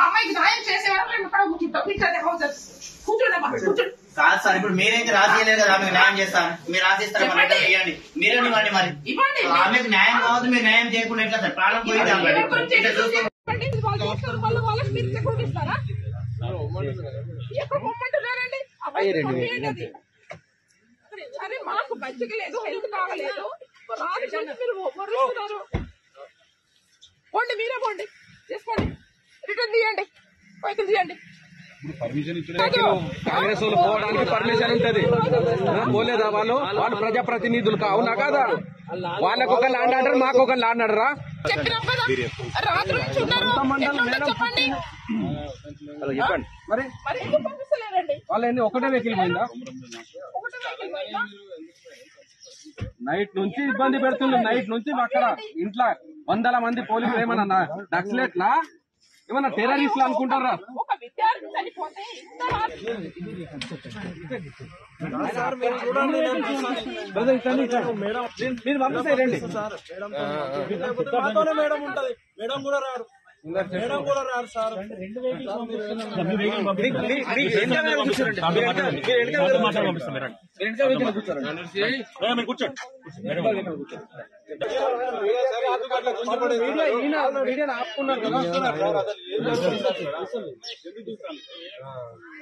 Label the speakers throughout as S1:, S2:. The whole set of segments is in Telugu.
S1: అమ్మాయికి న్యాయం చేసేవారు మేము ఇక్కడ కూర్చుంటాం.
S2: కాదు సార్, ఇప్పుడు మీరైతే రాసియలేదు కదా, ఆమెకు న్యాయం చేస్తాను. మీరు రాసిస్తారు ఇవ్వండి, మీరే ఇవ్వండి. మరి ఆమెకు న్యాయం కావద్దు, మీరు న్యాయం చేయకుండా ఎట్లా సార్? ప్రాణం పోయింది.
S1: అరే మాకు మంచిగా లేదు, హెల్త్ బాగలేదు, మీరు పోండి, మీరే పోండి, చేసుకోండి, రిటర్న్ తీయండి, వెహికల్ తీయండి.
S3: పర్మిషన్ కాంగ్రెస్ వాళ్ళు పోవడానికి పర్మిషన్ ఉంటది, పోలేదా? వాళ్ళు ప్రజాప్రతినిధులు అవునా కాదా? వాళ్ళకు ఒక ల్యాండ్ ఆర్డర్, మాకు ఒక ల్యాండ్ ఆర్డరా?
S1: చెప్పినాం కదా, రాత్రి నుంచి ఉన్నారు, చెప్పండి. మరి ఎందుకు పంపిస్తలేరండి?
S3: వాళ్ళని ఒకటే వెహికల్ పోయిందా? నైట్ నుంచి ఇబ్బంది పెడుతున్నారు. నైట్ నుంచి అక్కడ ఇంట్లో 100 మంది పోలీసులు ఏమన్నా నక్సలెట్లా, ఏమన్నా టెర్రరిస్టులు అనుకుంటారా?
S1: ఒక విద్యార్థి చనిపోతే
S3: మీరు పంపిస్తారండి.
S4: మేడం ఉంటది, మేడం కూడా రారు, మేడం కూడా రారు సార్.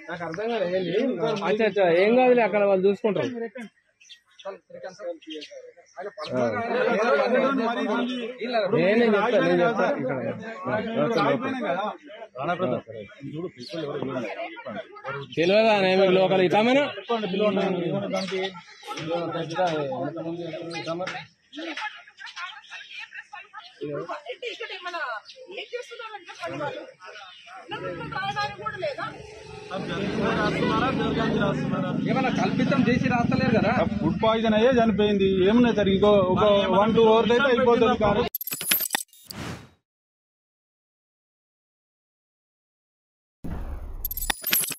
S3: నాకు అర్థం కాదు. అచ్చా ఏం కాదులే, అక్కడ వాళ్ళు చూసుకుంటారు. నేనే చెప్తాను. తెలియదా మీకు లోకల్ ఇస్తామని? ఏమన్నా కల్పితం చేసి రాస్తలేరు కదా.
S4: ఫుడ్ పాయిజన్ అయ్యే చనిపోయింది. ఏమున్నాయి సార్, ఇంకో 1-2 అవర్స్ అయితే అయిపోతుంది.